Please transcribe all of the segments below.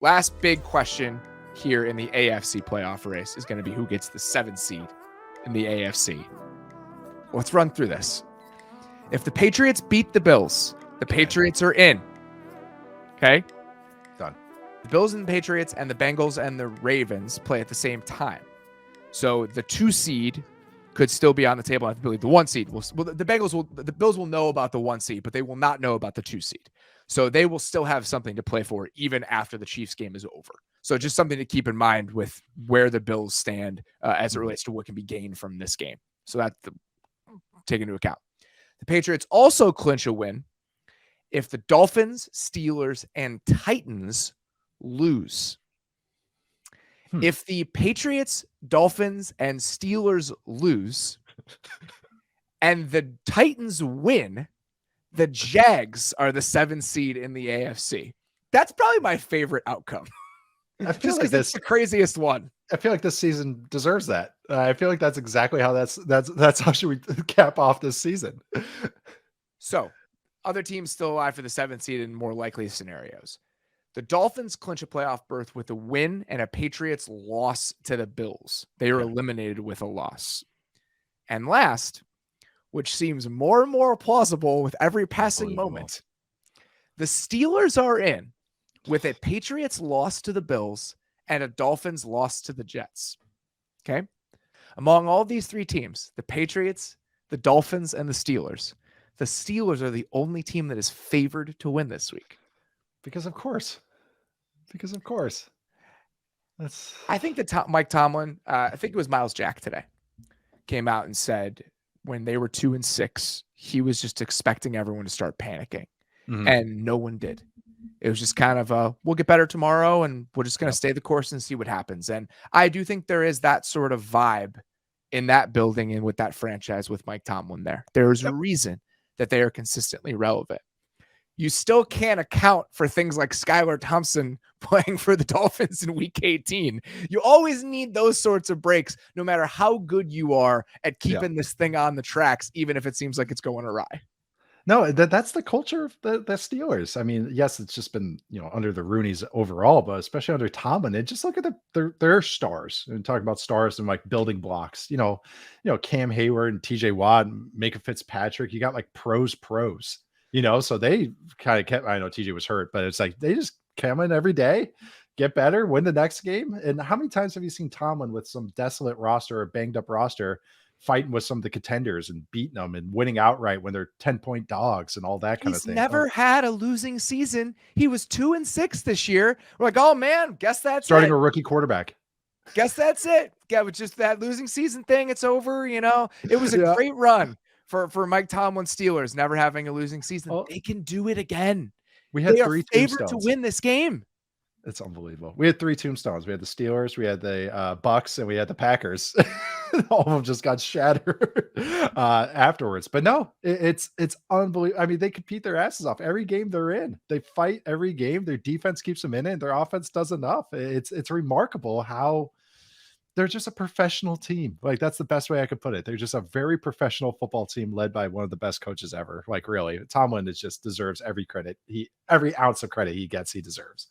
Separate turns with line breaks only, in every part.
last big question here in the AFC playoff race is going to be who gets the 7th seed in the AFC. Let's run through this. If the Patriots beat the Bills, the Patriots are in. Okay?
Done.
The Bills and the Patriots and the Bengals and the Ravens play at the same time. So the 2 seed could still be on the table. I believe the 1 seed the Bills will know about the 1 seed, but they will not know about the 2 seed. So they will still have something to play for even after the Chiefs game is over. So just something to keep in mind with where the Bills stand as it relates to what can be gained from this game. So that's take into account. The Patriots also clinch a win if the Dolphins, Steelers, and Titans lose. If the Patriots, Dolphins, and Steelers lose and the Titans win, the Jags are the 7th seed in the AFC. That's probably my favorite outcome.
I feel like
that's the craziest one.
I feel like this season deserves that. I feel like that's exactly how that's how should we cap off this season.
So, other teams still alive for the 7th seed in more likely scenarios. The Dolphins clinch a playoff berth with a win and a Patriots loss to the Bills. They are eliminated with a loss. And last, which seems more and more plausible with every passing moment, the Steelers are in with a Patriots loss to the Bills and a Dolphins loss to the Jets. Okay? Among all these 3 teams, the Patriots, the Dolphins, and the Steelers are the only team that is favored to win this week.
Because of course.
I think that Mike Tomlin, I think it was Miles Jack today, came out and said when they were 2-6, he was just expecting everyone to start panicking. And no one did. It was just kind of we'll get better tomorrow and we're just going to stay the course and see what happens. And I do think there is that sort of vibe in that building and with that franchise with Mike Tomlin there. There's a reason that they are consistently relevant. You still can't account for things like Skylar Thompson playing for the Dolphins in week 18. You always need those sorts of breaks, no matter how good you are at keeping this thing on the tracks, even if it seems like it's going awry.
No, that's the culture of the Steelers. I mean, yes, it's just been, under the Rooneys overall, but especially under Tomlin, and just look at their stars and talk about stars and like building blocks, Cam Hayward and TJ Watt, and Micah Fitzpatrick, you got like pros, so they kind of kept, I know TJ was hurt, but it's like, they just come in every day, get better, win the next game. And how many times have you seen Tomlin with some desolate roster or banged up roster fighting with some of the contenders and beating them and winning outright when they're 10-point dogs and all that kind of thing?
He's never had a losing season. He was 2-6 this year. We're like, oh man, guess that's
starting a rookie quarterback.
Guess that's it. Yeah, with just that losing season thing, it's over. It was a great run for Mike Tomlin Steelers, never having a losing season. They can do it again.
We had 3
favored to win this game.
It's unbelievable. We had 3 tombstones. We had the Steelers, we had the Bucks, and we had the Packers. All of them just got shattered afterwards. But no, it's unbelievable. I mean, they compete their asses off every game they're in. They fight every game. Their defense keeps them in it. And their offense does enough. It's remarkable how they're just a professional team. Like, that's the best way I could put it. They're just a very professional football team led by one of the best coaches ever. Like, really, Tomlin just deserves every credit. Every ounce of credit he gets, he deserves.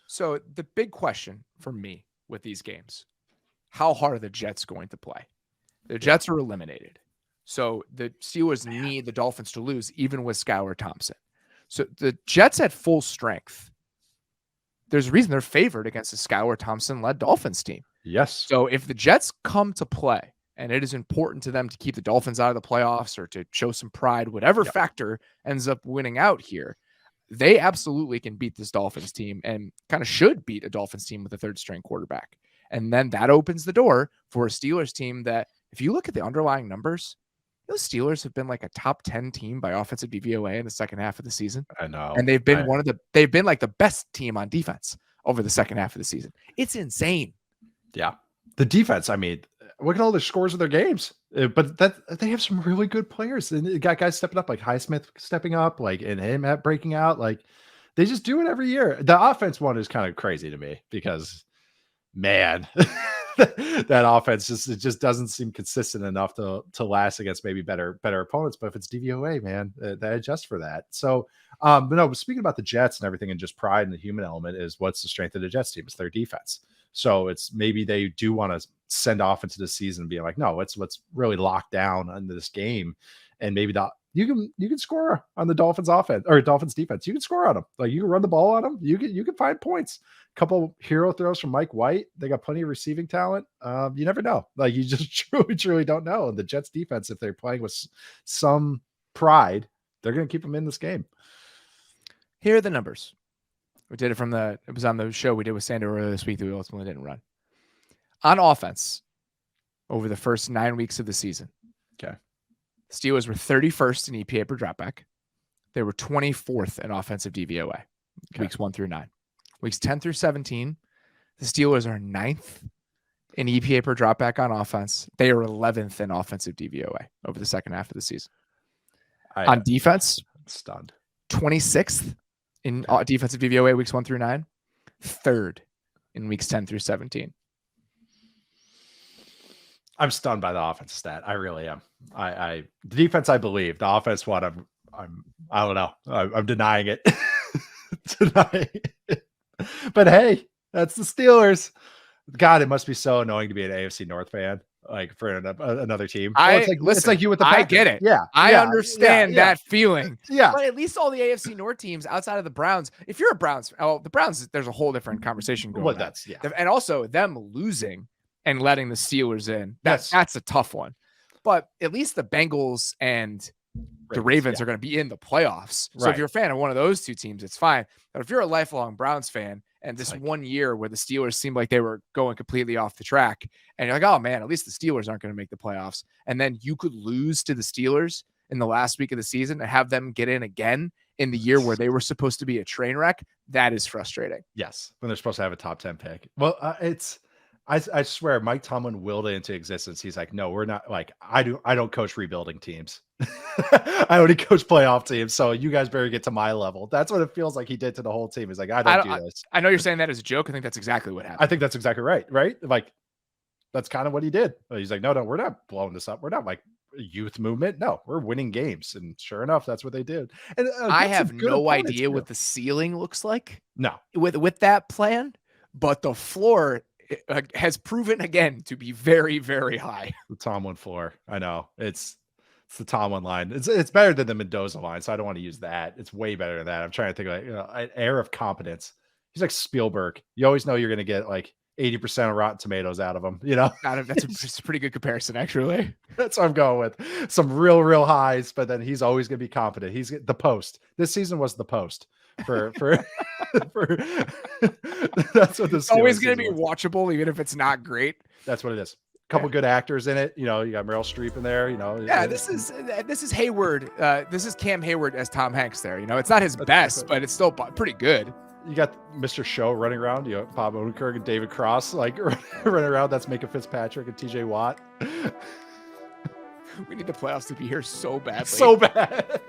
So the big question for me with these games, how hard are the Jets going to play? The Jets are eliminated. So the Steelers need the Dolphins to lose, even with Skylar Thompson. So the Jets at full strength, there's a reason they're favored against the Skylar Thompson-led Dolphins team.
Yes.
So if the Jets come to play, and it is important to them to keep the Dolphins out of the playoffs or to show some pride, whatever factor ends up winning out here, they absolutely can beat this Dolphins team and kind of should beat a Dolphins team with a 3rd-string quarterback. And then that opens the door for a Steelers team that, if you look at the underlying numbers, those Steelers have been like a top 10 team by offensive DVOA in the second half of the season.
I know.
And they've been they've been like the best team on defense over the second half of the season. It's insane.
Yeah. The defense, I mean, look at all the scores of their games. But they have some really good players. And they got guys stepping up, like Highsmith stepping up, like, and him breaking out. Like, they just do it every year. The offense one is kind of crazy to me because, man, that offense just doesn't seem consistent enough to last against maybe better opponents. But if it's DVOA, man, they adjust for that. So, but no, speaking about the Jets and everything, and just pride in the human element, is what's the strength of the Jets team? It's their defense. So it's maybe they do want to send off into the season being like, no, let's really lock down into this game, and maybe you can score on the Dolphins offense or Dolphins defense. You can score on them. Like, you can run the ball on them. You can find points. Couple hero throws from Mike White. They got plenty of receiving talent. You never know. Like, you just truly don't know. And the Jets defense, if they're playing with some pride, they're going to keep them in this game.
Here are the numbers. We did it it was on the show we did with Sander earlier this week that we ultimately didn't run. On offense, over the first 9 weeks of the season,
okay,
Steelers were 31st in EPA per dropback. They were 24th in offensive DVOA, weeks 1 through 9. Weeks 10 through 17, the Steelers are 9th in EPA per dropback on offense. They are 11th in offensive DVOA over the second half of the season. On defense,
I'm stunned.
26th in defensive DVOA weeks 1 through 9, 3rd in weeks 10 through 17.
I'm stunned by the offense stat. I really am. The defense, I believe. The offense, what I don't know. I'm denying it. But hey, that's the Steelers. God, it must be so annoying to be an AFC North fan, like, for another team. It's like you with the Packers.
I get it.
Yeah,
I understand that feeling.
Yeah,
but at least all the AFC North teams outside of the Browns, if you're a Browns, the Browns, there's a whole different conversation going on.
That's
and also them losing and letting the Steelers in. That's a tough one. But at least the Bengals and the Ravens are going to be in the playoffs. So if you're a fan of one of those two teams, it's fine. But if you're a lifelong Browns fan, and this 1 year where the Steelers seemed like they were going completely off the track, and you're like, oh man, at least the Steelers aren't going to make the playoffs. And then you could lose to the Steelers in the last week of the season and have them get in again in the year where they were supposed to be a train wreck. That is frustrating.
Yes. When they're supposed to have a top 10 pick. Well, I swear Mike Tomlin willed it into existence. He's like, no, we're not, like, I don't coach rebuilding teams. I only coach playoff teams. So you guys better get to my level. That's what it feels like he did to the whole team. He's like, I don't do this.
I know you're saying that as a joke. I think that's exactly what happened.
I think that's exactly right. Right. Like, that's kind of what he did. He's like, no, we're not blowing this up. We're not like a youth movement. No, we're winning games. And sure enough, that's what they did. And
I have no idea what the ceiling looks like.
No,
with that plan, but the floor has proven again to be very, very high.
The Tomlin floor. I know it's the Tomlin line. It's better than the Mendoza line, so I don't want to use that. It's way better than that. I'm trying to think of an air of competence. He's like Spielberg. You always know you're going to get like 80% of Rotten Tomatoes out of him.
That's a pretty good comparison, actually.
That's what I'm going with. Some real highs, but then he's always going to be competent. He's the post. This season was the post for that's what this
always going to be watchable, even if it's not great.
That's what it is. Couple good actors in it. You got Meryl Streep in there.
This is Hayward. This is Cam Hayward as Tom Hanks there. It's not his best, but it's still pretty good.
You got Mr. Show running around. Bob Odenkirk and David Cross like running around. That's Micah Fitzpatrick and TJ Watt.
We need the playoffs to be here so badly.
So bad.